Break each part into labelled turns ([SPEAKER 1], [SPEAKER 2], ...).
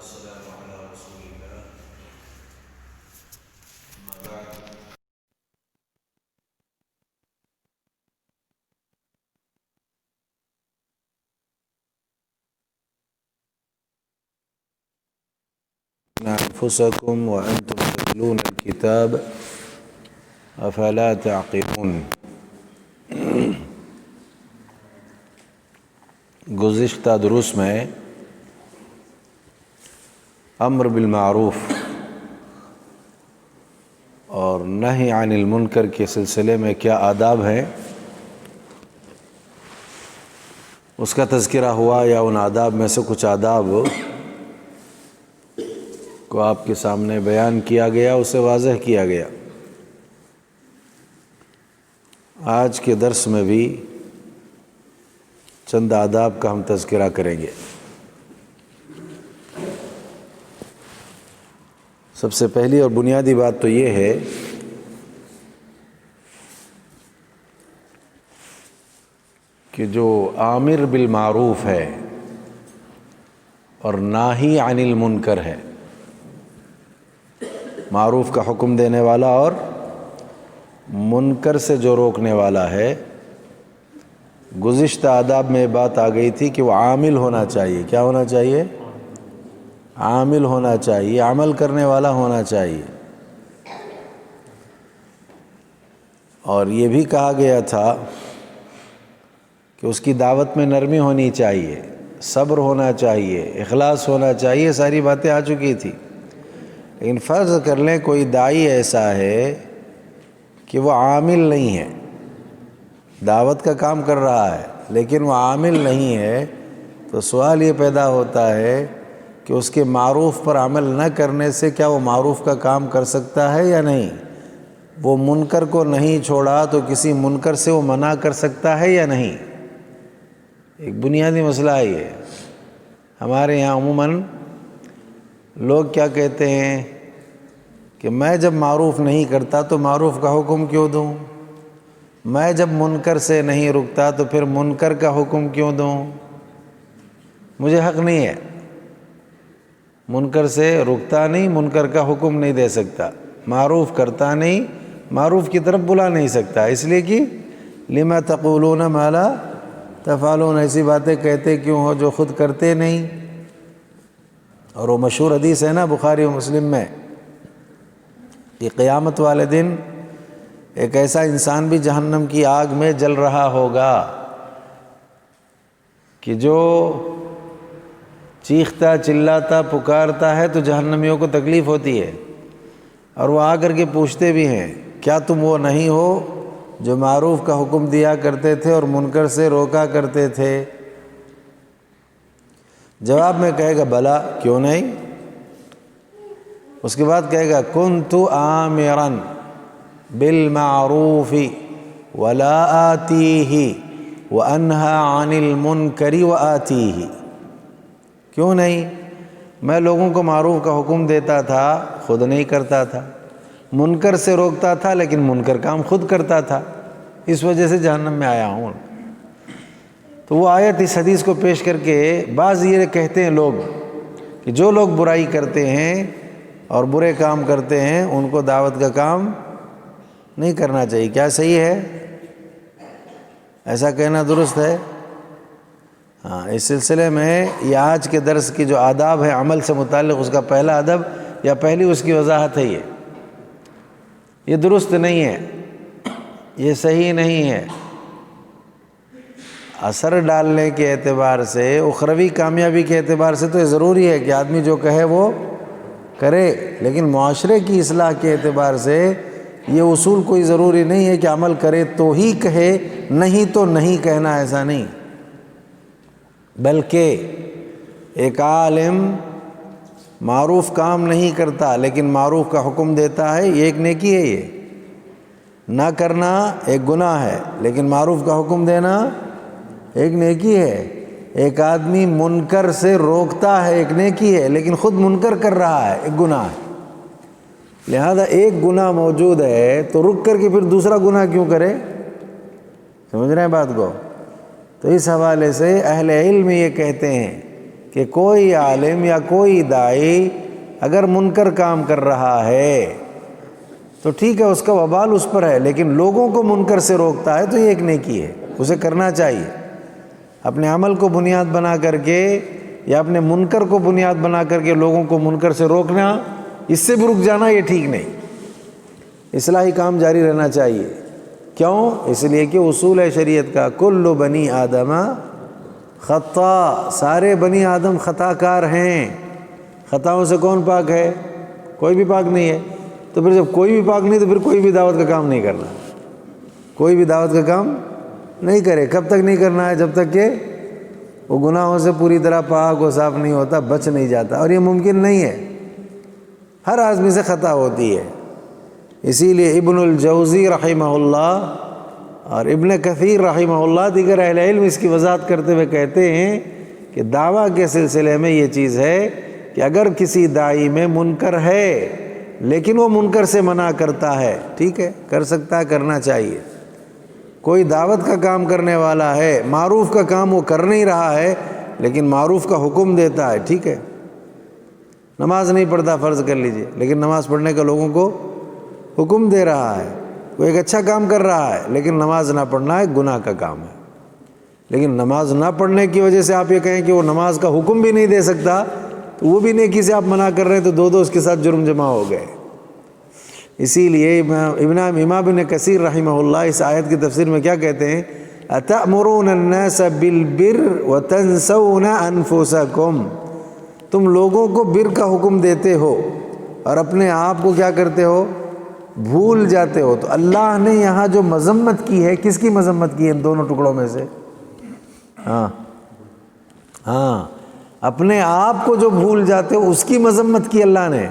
[SPEAKER 1] والسلام على رسول الله أما بعد أنفسكم وأنتم تتلون الكتاب أفلا تعقلون۔ گزشتہ دروس میں امر بالمعروف اور نہی عن المنکر کے سلسلے میں کیا آداب ہیں اس کا تذکرہ ہوا، یا ان آداب میں سے کچھ آداب کو آپ کے سامنے بیان کیا گیا، اسے واضح کیا گیا۔ آج کے درس میں بھی چند آداب کا ہم تذکرہ کریں گے۔ سب سے پہلی اور بنیادی بات تو یہ ہے کہ جو آمر بالمعروف ہے اور ناہی عن المنکر ہے، معروف کا حکم دینے والا اور منکر سے جو روکنے والا ہے، گزشتہ آداب میں بات آ گئی تھی کہ وہ عامل ہونا چاہیے۔ کیا ہونا چاہیے؟ عامل ہونا چاہیے، عمل کرنے والا ہونا چاہیے۔ اور یہ بھی کہا گیا تھا کہ اس کی دعوت میں نرمی ہونی چاہیے، صبر ہونا چاہیے، اخلاص ہونا چاہیے، ساری باتیں آ چکی تھی۔ لیکن فرض کر لیں کوئی داعی ایسا ہے کہ وہ عامل نہیں ہے، دعوت کا کام کر رہا ہے لیکن وہ عامل نہیں ہے، تو سوال یہ پیدا ہوتا ہے کہ اس کے معروف پر عمل نہ کرنے سے کیا وہ معروف کا کام کر سکتا ہے یا نہیں؟ وہ منکر کو نہیں چھوڑا تو کسی منکر سے وہ منع کر سکتا ہے یا نہیں؟ ایک بنیادی مسئلہ ہے یہ۔ ہمارے یہاں عموماً لوگ کیا کہتے ہیں کہ میں جب معروف نہیں کرتا تو معروف کا حکم کیوں دوں؟ میں جب منکر سے نہیں رکتا تو پھر منکر کا حکم کیوں دوں؟ مجھے حق نہیں ہے، منکر سے رکتا نہیں، منکر کا حکم نہیں دے سکتا، معروف کرتا نہیں، معروف کی طرف بلا نہیں سکتا، اس لیے کہ لما تقولون ما لا تفعلون، ایسی باتیں کہتے کیوں ہو جو خود کرتے نہیں۔ اور وہ مشہور حدیث ہے نا بخاری و مسلم میں کہ قیامت والے دن ایک ایسا انسان بھی جہنم کی آگ میں جل رہا ہوگا کہ جو چیختا چلاتا پکارتا ہے تو جہنمیوں کو تکلیف ہوتی ہے، اور وہ آ کر کے پوچھتے بھی ہیں کیا تم وہ نہیں ہو جو معروف کا حکم دیا کرتے تھے اور منکر سے روکا کرتے تھے؟ جواب میں کہے گا بلا، کیوں نہیں؟ اس کے بعد کہے گا کنت آمرا بالمعروف ولا آتیہ وانہی عن المنکر وآتیہ۔ کیوں نہیں؟ میں لوگوں کو معروف کا حکم دیتا تھا، خود نہیں کرتا تھا، منکر سے روکتا تھا لیکن منکر کام خود کرتا تھا، اس وجہ سے جہنم میں آیا ہوں۔ تو وہ آیت اس حدیث کو پیش کر کے بعض یہ کہتے ہیں لوگ کہ جو لوگ برائی کرتے ہیں اور برے کام کرتے ہیں ان کو دعوت کا کام نہیں کرنا چاہیے۔ کیا صحیح ہے؟ ایسا کہنا درست ہے؟ ہاں، اس سلسلے میں یہ آج کے درس کی جو آداب ہے عمل سے متعلق، اس کا پہلا ادب یا پہلی اس کی وضاحت ہے یہ درست نہیں ہے، یہ صحیح نہیں ہے۔ اثر ڈالنے کے اعتبار سے، اخروی کامیابی کے اعتبار سے تو یہ ضروری ہے کہ آدمی جو کہے وہ کرے، لیکن معاشرے کی اصلاح کے اعتبار سے یہ اصول کوئی ضروری نہیں ہے کہ عمل کرے تو ہی کہے، نہیں تو نہیں کہنا، ایسا نہیں۔ بلکہ ایک عالم معروف کام نہیں کرتا لیکن معروف کا حکم دیتا ہے، یہ ایک نیکی ہے۔ یہ نہ کرنا ایک گناہ ہے لیکن معروف کا حکم دینا ایک نیکی ہے۔ ایک آدمی منکر سے روکتا ہے، ایک نیکی ہے، لیکن خود منکر کر رہا ہے، ایک گناہ ہے۔ لہذا ایک گناہ موجود ہے تو رک کر کے پھر دوسرا گناہ کیوں کرے؟ سمجھ رہے ہیں بات کو؟ تو اس حوالے سے اہل علم یہ کہتے ہیں کہ کوئی عالم یا کوئی داعی اگر منکر کام کر رہا ہے تو ٹھیک ہے، اس کا وبال اس پر ہے، لیکن لوگوں کو منکر سے روکتا ہے تو یہ ایک نیکی ہے، اسے کرنا چاہیے۔ اپنے عمل کو بنیاد بنا کر کے یا اپنے منکر کو بنیاد بنا کر کے لوگوں کو منکر سے روکنا، اس سے بھی رک جانا، یہ ٹھیک نہیں۔ اصلاحی کام جاری رہنا چاہیے۔ کیوں؟ اس لیے کہ اصول ہے شریعت کا، کل بنی آدم خطا، سارے بنی آدم خطا کار ہیں۔ خطاؤں سے کون پاک ہے؟ کوئی بھی پاک نہیں ہے۔ تو پھر جب کوئی بھی پاک نہیں تو پھر کوئی بھی دعوت کا کام نہیں کرنا، کوئی بھی دعوت کا کام نہیں کرے۔ کب تک نہیں کرنا ہے؟ جب تک کہ وہ گناہوں سے پوری طرح پاک و صاف نہیں ہوتا، بچ نہیں جاتا، اور یہ ممکن نہیں ہے، ہر آدمی سے خطا ہوتی ہے۔ اسی لیے ابن الجوزی رحمہ اللہ اور ابن کثیر رحمہ اللہ دیگر اہل علم اس کی وضاحت کرتے ہوئے کہتے ہیں کہ دعویٰ کے سلسلے میں یہ چیز ہے کہ اگر کسی داعی میں منکر ہے لیکن وہ منکر سے منع کرتا ہے، ٹھیک ہے، کر سکتا ہے، کرنا چاہیے۔ کوئی دعوت کا کام کرنے والا ہے، معروف کا کام وہ کر نہیں رہا ہے لیکن معروف کا حکم دیتا ہے، ٹھیک ہے، نماز نہیں پڑھتا فرض کر لیجئے، لیکن نماز پڑھنے کا لوگوں کو حکم دے رہا ہے۔ وہ ایک اچھا کام کر رہا ہے لیکن نماز نہ پڑھنا ایک گناہ کا کام ہے۔ لیکن نماز نہ پڑھنے کی وجہ سے آپ یہ کہیں کہ وہ نماز کا حکم بھی نہیں دے سکتا، تو وہ بھی نیکی سے آپ منع کر رہے ہیں، تو دو اس کے ساتھ جرم جمع ہو گئے۔ اسی لیے امام ابن کثیر رحمہ اللہ اس آیت کی تفسیر میں کیا کہتے ہیں؟ اَتَأْمُرُونَ النَّاسَ بِالْبِرِّ وَتَنْسَوْنَ أَنفُسَكُمْ، تم لوگوں کو بر کا حکم دیتے ہو اور اپنے آپ کو کیا کرتے ہو؟ بھول جاتے ہو۔ تو اللہ نے یہاں جو مذمت کی ہے، کس کی مذمت کی ہے ان دونوں ٹکڑوں میں سے؟ ہاں، اپنے آپ کو جو بھول جاتے ہو اس کی مذمت کی اللہ نے،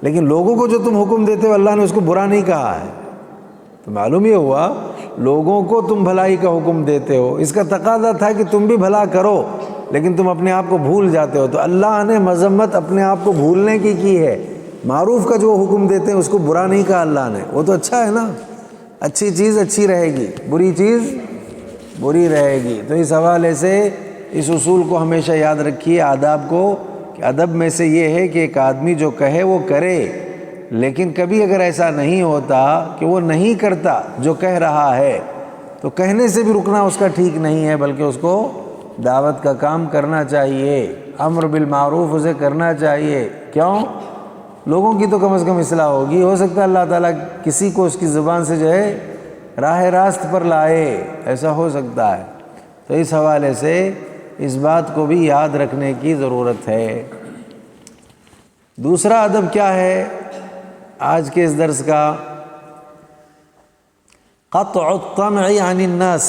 [SPEAKER 1] لیکن لوگوں کو جو تم حکم دیتے ہو اللہ نے اس کو برا نہیں کہا ہے۔ تو معلوم یہ ہوا لوگوں کو تم بھلائی کا حکم دیتے ہو، اس کا تقاضا تھا کہ تم بھی بھلا کرو، لیکن تم اپنے آپ کو بھول جاتے ہو۔ تو اللہ نے مذمت اپنے آپ کو بھولنے کی ہے۔ معروف کا جو حکم دیتے ہیں اس کو برا نہیں کہا اللہ نے، وہ تو اچھا ہے نا، اچھی چیز اچھی رہے گی، بری چیز بری رہے گی۔ تو اس حوالے سے اس اصول کو ہمیشہ یاد رکھیے، آداب کو، کہ ادب میں سے یہ ہے کہ ایک آدمی جو کہے وہ کرے، لیکن کبھی اگر ایسا نہیں ہوتا کہ وہ نہیں کرتا جو کہہ رہا ہے، تو کہنے سے بھی رکنا اس کا ٹھیک نہیں ہے، بلکہ اس کو دعوت کا کام کرنا چاہیے، امر بالمعروف اسے کرنا چاہیے۔ کیوں؟ لوگوں کی تو کم از کم اصلاح ہوگی، ہو سکتا ہے اللہ تعالیٰ کسی کو اس کی زبان سے جو ہے راہ راست پر لائے، ایسا ہو سکتا ہے۔ تو اس حوالے سے اس بات کو بھی یاد رکھنے کی ضرورت ہے۔ دوسرا ادب کیا ہے آج کے اس درس کا؟ قطع الطمع عن الناس،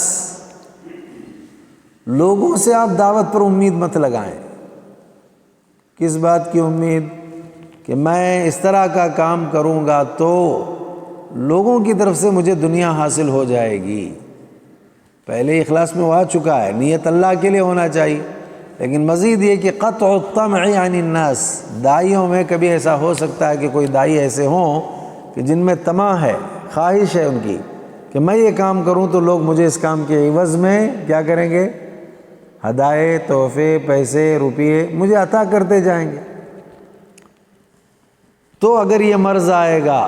[SPEAKER 1] لوگوں سے آپ دعوت پر امید مت لگائیں۔ کس بات کی امید؟ کہ میں اس طرح کا کام کروں گا تو لوگوں کی طرف سے مجھے دنیا حاصل ہو جائے گی۔ پہلے اخلاص میں وہ آ چکا ہے، نیت اللہ کے لیے ہونا چاہیے، لیکن مزید یہ کہ قطع الطمع عن الناس، داعیوں میں کبھی ایسا ہو سکتا ہے کہ کوئی داعی ایسے ہوں کہ جن میں طمع ہے، خواہش ہے ان کی کہ میں یہ کام کروں تو لوگ مجھے اس کام کے عوض میں کیا کریں گے؟ ہدایے، تحفے، پیسے، روپیے مجھے عطا کرتے جائیں گے۔ تو اگر یہ مرض آئے گا،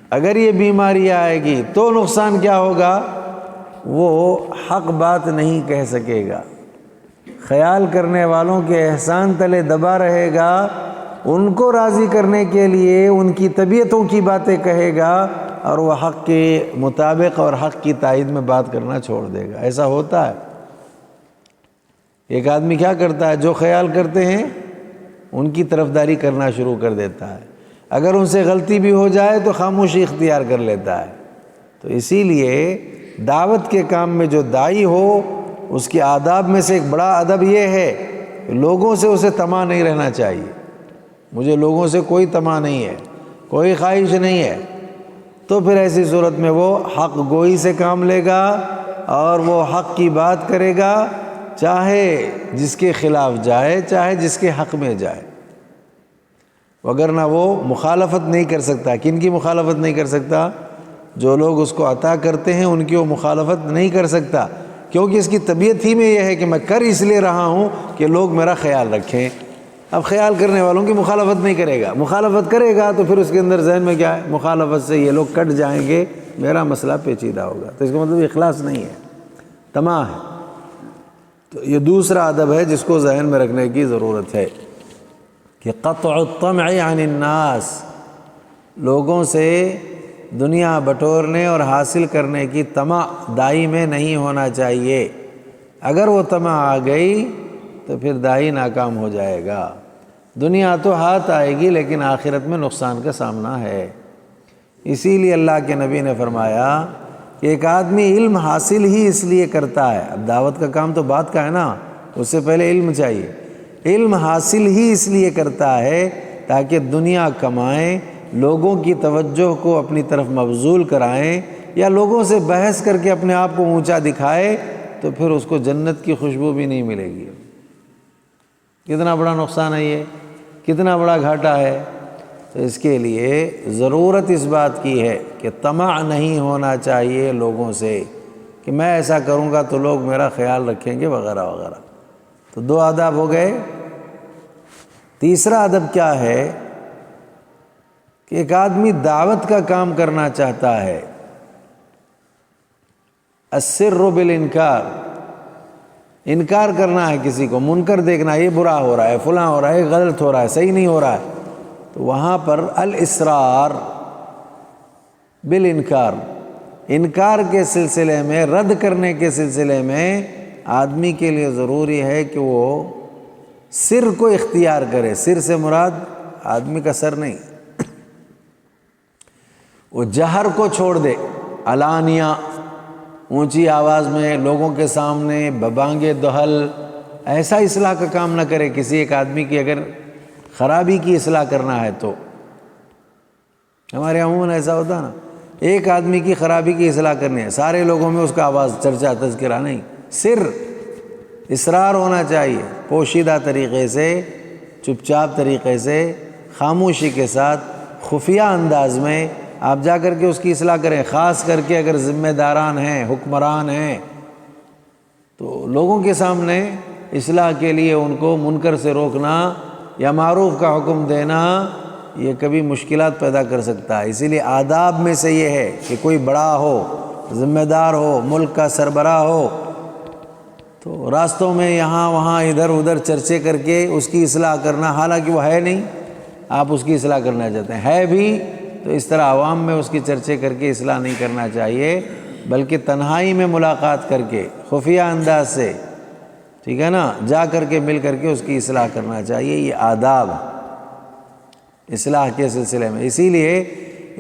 [SPEAKER 1] اگر یہ بیماری آئے گی تو نقصان کیا ہوگا؟ وہ حق بات نہیں کہہ سکے گا، خیال کرنے والوں کے احسان تلے دبا رہے گا، ان کو راضی کرنے کے لیے ان کی طبیعتوں کی باتیں کہے گا، اور وہ حق کے مطابق اور حق کی تائید میں بات کرنا چھوڑ دے گا۔ ایسا ہوتا ہے۔ ایک آدمی کیا کرتا ہے؟ جو خیال کرتے ہیں ان کی طرفداری کرنا شروع کر دیتا ہے، اگر ان سے غلطی بھی ہو جائے تو خاموشی اختیار کر لیتا ہے۔ تو اسی لیے دعوت کے کام میں جو داعی ہو اس کے آداب میں سے ایک بڑا ادب یہ ہے کہ لوگوں سے اسے طمع نہیں رہنا چاہیے۔ مجھے لوگوں سے کوئی طمع نہیں ہے، کوئی خواہش نہیں ہے، تو پھر ایسی صورت میں وہ حق گوئی سے کام لے گا اور وہ حق کی بات کرے گا، چاہے جس کے خلاف جائے چاہے جس کے حق میں جائے، وگرنہ وہ مخالفت نہیں کر سکتا۔ کن کی مخالفت نہیں کر سکتا؟ جو لوگ اس کو عطا کرتے ہیں ان کی وہ مخالفت نہیں کر سکتا، کیونکہ اس کی طبیعت ہی میں یہ ہے کہ میں کر اس لیے رہا ہوں کہ لوگ میرا خیال رکھیں۔ اب خیال کرنے والوں کی مخالفت نہیں کرے گا، مخالفت کرے گا تو پھر اس کے اندر ذہن میں کیا ہے، مخالفت سے یہ لوگ کٹ جائیں گے، میرا مسئلہ پیچیدہ ہوگا، تو اس کا مطلب اخلاص نہیں ہے، طمع ہے۔ تو یہ دوسرا ادب ہے جس کو ذہن میں رکھنے کی ضرورت ہے کہ قطع الطمع عن الناس، لوگوں سے دنیا بٹورنے اور حاصل کرنے کی طمع دائی میں نہیں ہونا چاہیے۔ اگر وہ طمع آ گئی تو پھر دائی ناکام ہو جائے گا۔ دنیا تو ہاتھ آئے گی لیکن آخرت میں نقصان کا سامنا ہے۔ اسی لیے اللہ کے نبی نے فرمایا کہ ایک آدمی علم حاصل ہی اس لیے کرتا ہے، اب دعوت کا کام تو بات کا ہے نا، اس سے پہلے علم چاہیے، علم حاصل ہی اس لیے کرتا ہے تاکہ دنیا کمائیں، لوگوں کی توجہ کو اپنی طرف مبذول کرائیں، یا لوگوں سے بحث کر کے اپنے آپ کو اونچا دکھائے تو پھر اس کو جنت کی خوشبو بھی نہیں ملے گی۔ کتنا بڑا نقصان ہے یہ، کتنا بڑا گھاٹا ہے۔ تو اس کے لیے ضرورت اس بات کی ہے کہ طمع نہیں ہونا چاہیے لوگوں سے کہ میں ایسا کروں گا تو لوگ میرا خیال رکھیں گے وغیرہ وغیرہ۔ تو دو آداب ہو گئے۔ تیسرا ادب کیا ہے کہ ایک آدمی دعوت کا کام کرنا چاہتا ہے، السر بالانکار، انکار کرنا ہے کسی کو، منکر دیکھنا، یہ برا ہو رہا ہے، فلاں ہو رہا ہے، غلط ہو رہا ہے، صحیح نہیں ہو رہا ہے، تو وہاں پر الاصرار بالانکار، انکار کے سلسلے میں، رد کرنے کے سلسلے میں آدمی کے لیے ضروری ہے کہ وہ سر کو اختیار کرے۔ سر سے مراد آدمی کا سر نہیں، وہ جہر کو چھوڑ دے، علانیہ، اونچی آواز میں لوگوں کے سامنے ببانگ دہل، ایسا اصلاح کا کام نہ کرے۔ کسی ایک آدمی کی اگر خرابی کی اصلاح کرنا ہے تو ہمارے عموماً ایسا ہوتا نا، ایک آدمی کی خرابی کی اصلاح کرنی ہے، سارے لوگوں میں اس کا آواز، چرچا، تذکرہ نہیں، سر اصرار ہونا چاہیے، پوشیدہ طریقے سے، چپ چاپ طریقے سے، خاموشی کے ساتھ، خفیہ انداز میں آپ جا کر کے اس کی اصلاح کریں۔ خاص کر کے اگر ذمہ داران ہیں، حکمران ہیں، تو لوگوں کے سامنے اصلاح کے لیے ان کو منکر سے روکنا یا معروف کا حکم دینا یہ کبھی مشکلات پیدا کر سکتا ہے۔ اسی لیے آداب میں سے یہ ہے کہ کوئی بڑا ہو، ذمہ دار ہو، ملک کا سربراہ ہو، تو راستوں میں یہاں وہاں ادھر ادھر چرچے کر کے اس کی اصلاح کرنا، حالانکہ وہ ہے نہیں، آپ اس کی اصلاح کرنا چاہتے ہیں، ہے بھی، تو اس طرح عوام میں اس کی چرچے کر کے اصلاح نہیں کرنا چاہیے، بلکہ تنہائی میں ملاقات کر کے، خفیہ انداز سے، ٹھیک ہے نا، جا کر کے مل کر کے اس کی اصلاح کرنا چاہیے۔ یہ آداب اصلاح کے سلسلے میں۔ اسی لیے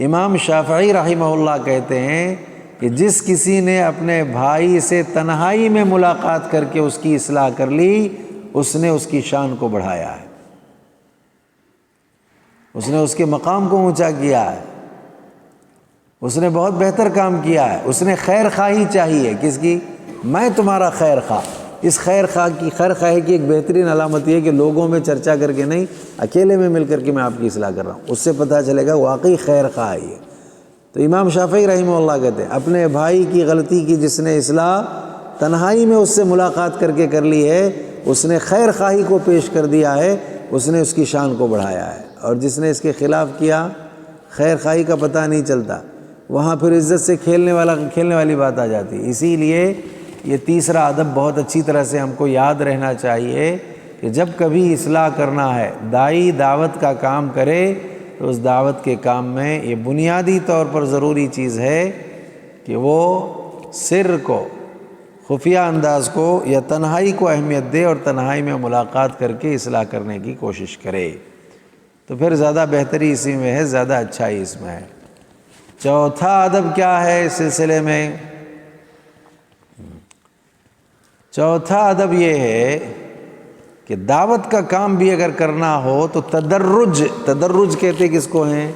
[SPEAKER 1] امام شافعی رحمہ اللہ کہتے ہیں کہ جس کسی نے اپنے بھائی سے تنہائی میں ملاقات کر کے اس کی اصلاح کر لی، اس نے اس کی شان کو بڑھایا ہے، اس نے اس کے مقام کو اونچا کیا ہے، اس نے بہت بہتر کام کیا ہے، اس نے خیر خواہی چاہیے، کس کی؟ میں تمہارا خیر خواہ۔ اس خیر خواہی کی ایک بہترین علامت یہ کہ لوگوں میں چرچا کر کے نہیں، اکیلے میں مل کر کے میں آپ کی اصلاح کر رہا ہوں، اس سے پتہ چلے گا واقعی خیر خواہ ہے۔ تو امام شافعی رحمہ اللہ کہتے ہیں اپنے بھائی کی غلطی کی جس نے اصلاح تنہائی میں اس سے ملاقات کر کے کر لی ہے، اس نے خیر خواہی کو پیش کر دیا ہے، اس نے اس کی شان کو بڑھایا ہے، اور جس نے اس کے خلاف کیا، خیر خواہی کا پتہ نہیں چلتا، وہاں پھر عزت سے کھیلنے والی بات آ جاتی ہے۔ اسی لیے یہ تیسرا ادب بہت اچھی طرح سے ہم کو یاد رہنا چاہیے کہ جب کبھی اصلاح کرنا ہے، داعی دعوت کا کام کرے تو اس دعوت کے کام میں یہ بنیادی طور پر ضروری چیز ہے کہ وہ سر کو، خفیہ انداز کو یا تنہائی کو اہمیت دے، اور تنہائی میں ملاقات کر کے اصلاح کرنے کی کوشش کرے، تو پھر زیادہ بہتری اسی میں ہے، زیادہ اچھائی اس میں ہے۔ چوتھا ادب کیا ہے اس سلسلے میں؟ چوتھا ادب یہ ہے کہ دعوت کا کام بھی اگر کرنا ہو تو تدرج کہتے کس کو ہیں؟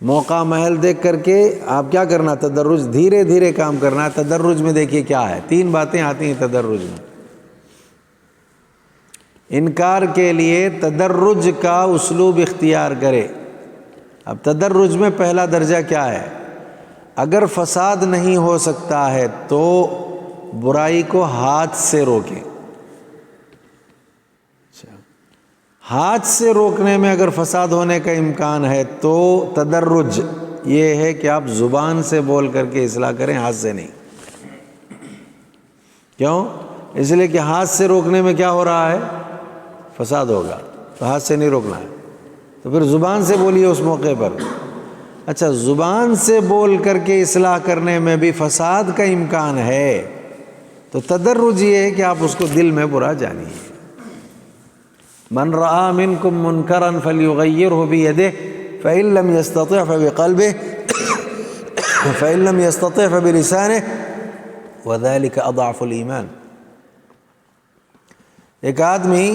[SPEAKER 1] موقع محل دیکھ کر کے آپ کیا کرنا، تدرج، دھیرے دھیرے کام کرنا ہے۔ تدرج میں دیکھیے کیا ہے، تین باتیں آتی ہیں تدرج میں۔ انکار کے لیے تدرج کا اسلوب اختیار کرے۔ اب تدرج میں پہلا درجہ کیا ہے؟ اگر فساد نہیں ہو سکتا ہے تو برائی کو ہاتھ سے روکیں. ہاتھ سے روکنے میں اگر فساد ہونے کا امکان ہے تو تدرج یہ ہے کہ آپ زبان سے بول کر کے اصلاح کریں، ہاتھ سے نہیں. کیوں؟ اس لیے کہ ہاتھ سے روکنے میں کیا ہو رہا ہے؟ فساد ہوگا، تو ہاتھ سے نہیں روکنا ہے، تو پھر زبان سے بولیے اس موقع پر. اچھا، زبان سے بول کر کے اصلاح کرنے میں بھی فساد کا امکان ہے تو تدرج یہ ہے کہ آپ اس کو دل میں برا جانیے. من رأى منكم منكرا فليغيره بيده فإن لم يستطع فبقلبه فإن لم يستطع فبلسانه وذلك أضعف الإيمان. ایک آدمی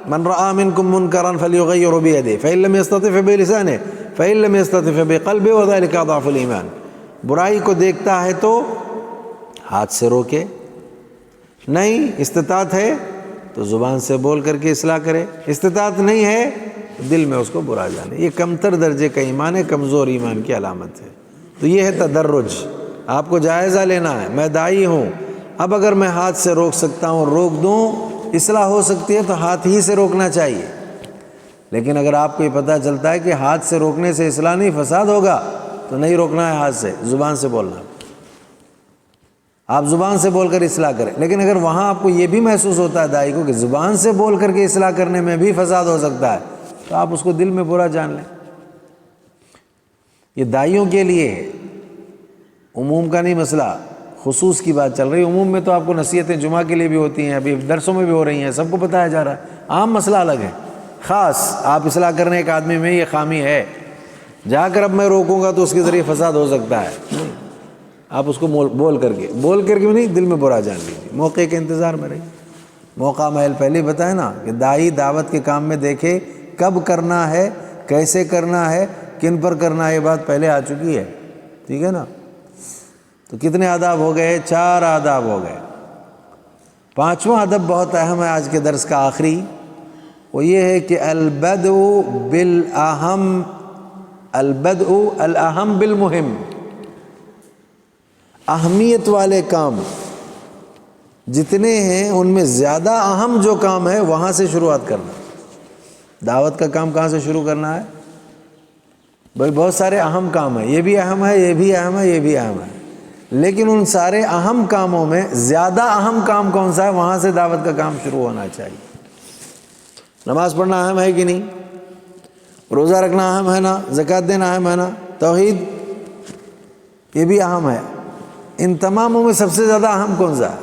[SPEAKER 1] من رأى منكم منكرا فليغيره بيده فإن لم يستطع فبلسانه فإن لم يستطع فبقلبه وذلك أضعف الإيمان. برائی کو دیکھتا ہے تو ہاتھ سے روکے، نہیں استطاعت ہے تو زبان سے بول کر کے اصلاح کرے، استطاعت نہیں ہے تو دل میں اس کو برا جانے. یہ کمتر درجے کا ایمان ہے، کمزور ایمان کی علامت ہے. تو یہ ہے تدرج. آپ کو جائزہ لینا ہے. میں داعی ہوں، اب اگر میں ہاتھ سے روک سکتا ہوں روک دوں، اصلاح ہو سکتی ہے تو ہاتھ ہی سے روکنا چاہیے. لیکن اگر آپ کو یہ پتہ چلتا ہے کہ ہاتھ سے روکنے سے اصلاح نہیں، فساد ہوگا، تو نہیں روکنا ہے ہاتھ سے، زبان سے بولنا. آپ زبان سے بول کر اصلاح کریں. لیکن اگر وہاں آپ کو یہ بھی محسوس ہوتا ہے داعی کو کہ زبان سے بول کر کے اصلاح کرنے میں بھی فساد ہو سکتا ہے، تو آپ اس کو دل میں برا جان لیں. یہ داعیوں کے لیے ہے، عموم کا نہیں مسئلہ، خصوص کی بات چل رہی ہے. عموم میں تو آپ کو نصیحتیں جمعہ کے لیے بھی ہوتی ہیں، ابھی درسوں میں بھی ہو رہی ہیں، سب کو بتایا جا رہا ہے. عام مسئلہ الگ ہے. خاص آپ اصلاح کرنے ایک آدمی میں یہ خامی ہے، جا کر اب میں روکوں گا تو اس کے ذریعے فساد ہو سکتا ہے. آپ اس کو بول کر کے نہیں، دل میں برا جان لیجیے. موقع کے انتظار میں رہیے. موقع محل پہلے بتایا نا کہ داعی دعوت کے کام میں دیکھے کب کرنا ہے، کیسے کرنا ہے، کن پر کرنا ہے، یہ بات پہلے آ چکی ہے. ٹھیک ہے نا؟ تو کتنے آداب ہو گئے؟ 4 آداب ہو گئے. 5واں ادب بہت اہم ہے آج کے درس کا آخری، وہ یہ ہے کہ البدء الاہم بالمہم. اہمیت والے کام جتنے ہیں ان میں زیادہ اہم جو کام ہے وہاں سے شروعات کرنا. دعوت کا کام کہاں سے شروع کرنا ہے؟ بھائی بہت سارے اہم کام ہیں، یہ بھی اہم ہے، یہ بھی اہم ہے، یہ بھی اہم ہے، لیکن ان سارے اہم کاموں میں زیادہ اہم کام کون سا ہے؟ وہاں سے دعوت کا کام شروع ہونا چاہیے. نماز پڑھنا اہم ہے کہ نہیں؟ روزہ رکھنا اہم ہے نا؟ زکوٰۃ دینا اہم ہے نا؟ توحید یہ بھی اہم ہے. ان تماموں میں سب سے زیادہ اہم کون سا ہے؟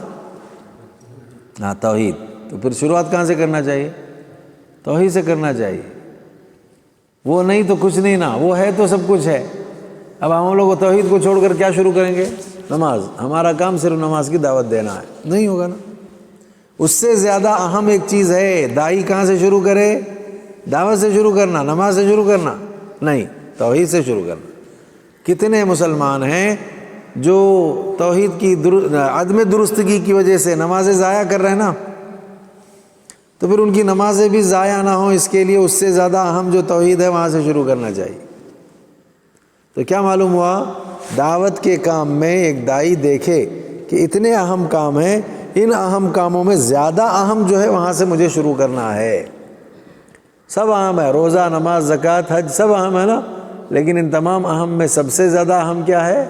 [SPEAKER 1] ہاں، توحید. تو پھر شروعات کہاں سے کرنا چاہیے؟ توحید سے کرنا چاہیے. وہ نہیں تو کچھ نہیں نا، وہ ہے تو سب کچھ ہے. اب ہم لوگ توحید کو چھوڑ کر کیا شروع کریں گے؟ نماز. ہمارا کام صرف نماز کی دعوت دینا ہے، نہیں ہوگا نا. اس سے زیادہ اہم ایک چیز ہے. داعی کہاں سے شروع کرے؟ دعوت سے شروع کرنا، نماز سے شروع کرنا نہیں، توحید سے شروع کرنا. کتنے مسلمان ہیں جو توحید کی عدم درستگی کی وجہ سے نمازیں ضائع کر رہے ہیں نا، تو پھر ان کی نمازیں بھی ضائع نہ ہوں اس کے لیے اس سے زیادہ اہم جو توحید ہے وہاں سے شروع کرنا چاہیے. تو کیا معلوم ہوا؟ دعوت کے کام میں ایک داعی دیکھے کہ اتنے اہم کام ہیں، ان اہم کاموں میں زیادہ اہم جو ہے وہاں سے مجھے شروع کرنا ہے. سب اہم ہے، روزہ، نماز، زکوٰۃ، حج سب اہم ہے نا، لیکن ان تمام اہم میں سب سے زیادہ اہم کیا ہے؟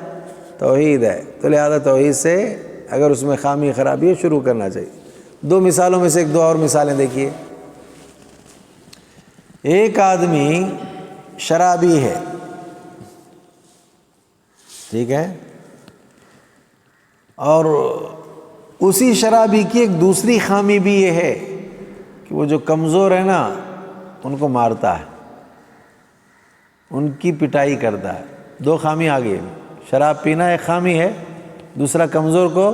[SPEAKER 1] توحید ہے. تو لہذا توحید سے اگر اس میں خامی خرابی ہے شروع کرنا چاہیے. 2 مثالوں میں سے 1-2 اور مثالیں دیکھیے. ایک آدمی شرابی ہے، ٹھیک ہے، اور اسی شرابی کی ایک دوسری خامی بھی یہ ہے کہ وہ جو کمزور ہے نا ان کو مارتا ہے، ان کی پٹائی کرتا ہے. 2 خامی آ گئی. شراب پینا ایک خامی ہے، دوسرا کمزور کو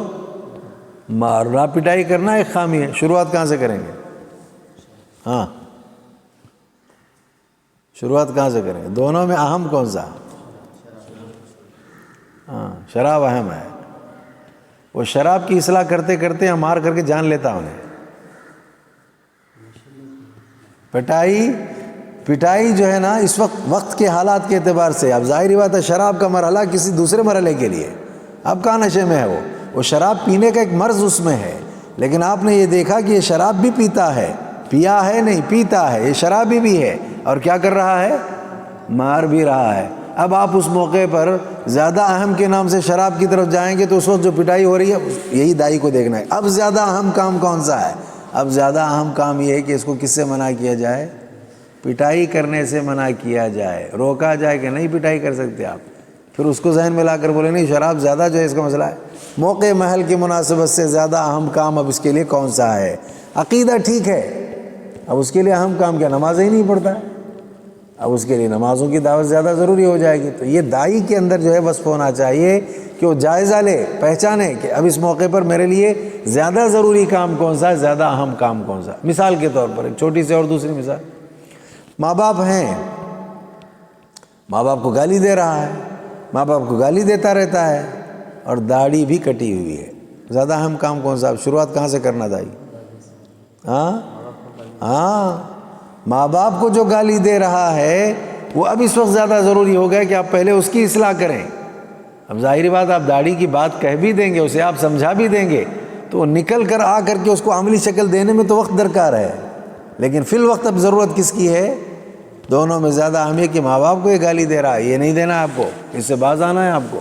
[SPEAKER 1] مارنا پٹائی کرنا ایک خامی ہے. شروعات کہاں سے کریں گے؟ ہاں، شروعات کہاں سے کریں گے؟ دونوں میں اہم کون سا؟ ہاں، شراب اہم ہے. وہ شراب کی اصلاح کرتے کرتے مار کر کے جان لیتا انہیں. پٹائی جو ہے نا اس وقت کے حالات کے اعتبار سے، اب ظاہری بات ہے شراب کا مرحلہ کسی دوسرے مرحلے کے لیے، اب کہاں نشے میں ہے وہ شراب پینے کا ایک مرض اس میں ہے، لیکن آپ نے یہ دیکھا کہ یہ شراب بھی پیتا ہے، پیا ہے نہیں، پیتا ہے، یہ شرابی بھی ہے، اور کیا کر رہا ہے؟ مار بھی رہا ہے۔ اب آپ اس موقع پر زیادہ اہم کے نام سے شراب کی طرف جائیں گے تو اس وقت جو پٹائی ہو رہی ہے یہی دائی کو دیکھنا ہے۔ اب زیادہ اہم کام کون سا ہے؟ اب زیادہ اہم کام یہ ہے کہ اس کو کس سے منع کیا جائے؟ پٹائی کرنے سے منع کیا جائے، روکا جائے کہ نہیں پٹائی کر سکتے آپ۔ پھر اس کو ذہن میں لا کر بولے نہیں شراب زیادہ جو ہے اس کا مسئلہ ہے۔ موقع محل کی مناسبت سے زیادہ اہم کام اب اس کے لیے کون سا ہے؟ عقیدہ ٹھیک ہے، اب اس کے لیے اہم کام کیا؟ نماز ہی نہیں پڑھتا ہے، اب اس کے لیے نمازوں کی دعوت زیادہ ضروری ہو جائے گی۔ تو یہ دائی کے اندر جو ہے وصف ہونا چاہیے کہ وہ جائزہ لے، پہچانے کہ اب اس موقع پر میرے لیے زیادہ ضروری کام کون سا ہے، زیادہ اہم کام کون سا۔ مثال کے طور پر ایک چھوٹی سی اور دوسری مثال، ماں باپ ہیں، ماں باپ کو گالی دے رہا ہے، ماں باپ کو گالی دیتا رہتا ہے اور داڑھی بھی کٹی ہوئی ہے، زیادہ اہم کام کون سا؟ اب شروعات کہاں سے کرنا دائی؟ ہاں ماں باپ کو جو گالی دے رہا ہے وہ اب اس وقت زیادہ ضروری ہو گیا کہ آپ پہلے اس کی اصلاح کریں۔ اب ظاہری بات آپ داڑھی کی بات کہہ بھی دیں گے، اسے آپ سمجھا بھی دیں گے، تو وہ نکل کر آ کر کے اس کو عملی شکل دینے میں تو وقت درکار ہے، لیکن فی الوقت اب ضرورت کس کی ہے؟ دونوں میں زیادہ اہم ہے کہ ماں باپ کو یہ گالی دے رہا ہے، یہ نہیں دینا آپ کو، اس سے باز آنا ہے آپ کو،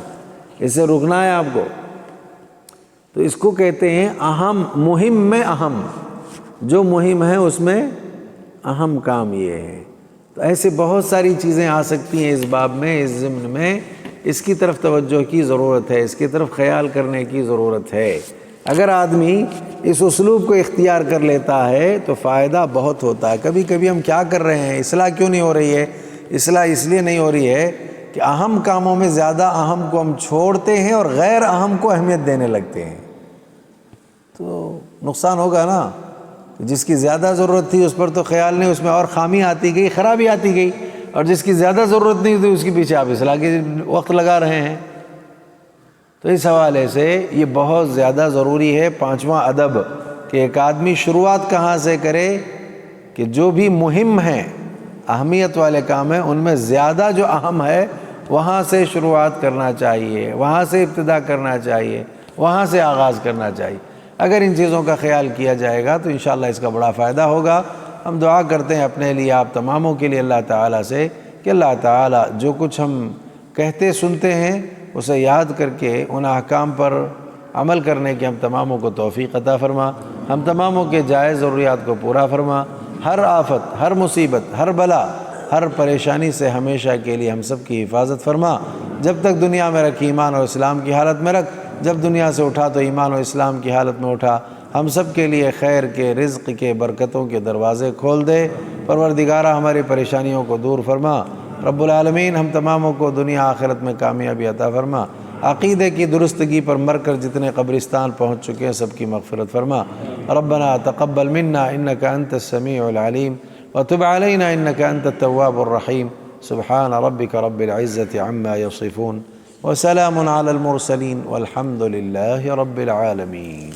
[SPEAKER 1] اس سے رکنا ہے آپ کو۔ تو اس کو کہتے ہیں اہم، مہم میں اہم، جو مہم ہے اس میں اہم کام یہ ہے۔ تو ایسے بہت ساری چیزیں آ سکتی ہیں اس باب میں، اس ضمن میں اس کی طرف توجہ کی ضرورت ہے، اس کی طرف خیال کرنے کی ضرورت ہے۔ اگر آدمی اس اسلوب کو اختیار کر لیتا ہے تو فائدہ بہت ہوتا ہے۔ کبھی کبھی ہم کیا کر رہے ہیں، اصلاح کیوں نہیں ہو رہی ہے؟ اصلاح اس لیے نہیں ہو رہی ہے کہ اہم کاموں میں زیادہ اہم کو ہم چھوڑتے ہیں اور غیر اہم کو اہمیت دینے لگتے ہیں، تو نقصان ہوگا نا۔ جس کی زیادہ ضرورت تھی اس پر تو خیال نہیں، اس میں اور خامی آتی گئی، خرابی آتی گئی، اور جس کی زیادہ ضرورت نہیں تھی اس کے پیچھے آپ اصلاح کے وقت لگا رہے ہیں۔ تو اس حوالے سے یہ بہت زیادہ ضروری ہے۔ پانچواں ادب کہ ایک آدمی شروعات کہاں سے کرے، کہ جو بھی مہم ہیں، اہمیت والے کام ہیں، ان میں زیادہ جو اہم ہے وہاں سے شروعات کرنا چاہیے، وہاں سے ابتدا کرنا چاہیے، وہاں سے آغاز کرنا چاہیے۔ اگر ان چیزوں کا خیال کیا جائے گا تو انشاءاللہ اس کا بڑا فائدہ ہوگا۔ ہم دعا کرتے ہیں اپنے لیے، آپ تماموں کے لیے اللہ تعالیٰ سے کہ اللہ تعالیٰ جو کچھ ہم کہتے سنتے ہیں اسے یاد کر کے ان احکام پر عمل کرنے کی ہم تماموں کو توفیق عطا فرما، ہم تماموں کے جائز ضروریات کو پورا فرما، ہر آفت، ہر مصیبت، ہر بلا، ہر پریشانی سے ہمیشہ کے لیے ہم سب کی حفاظت فرما۔ جب تک دنیا میں رکھ ایمان اور اسلام کی حالت میں رکھ، جب دنیا سے اٹھا تو ایمان و اسلام کی حالت میں اٹھا۔ ہم سب کے لیے خیر کے، رزق کے، برکتوں کے دروازے کھول دے۔ پروردگارہ ہماری پریشانیوں کو دور فرما۔ رب العالمین ہم تماموں کو دنیا آخرت میں کامیابی عطا فرما۔ عقیدے کی درستگی پر مر کر جتنے قبرستان پہنچ چکے ہیں سب کی مغفرت فرما۔ ربنا تقبل منا انک انت السمیع العلیم وتب علینا انک انت التواب الرحیم۔ سبحان ربک رب العزة عما یصفون وسلام علی المرسلین والحمد للہ رب العالمین۔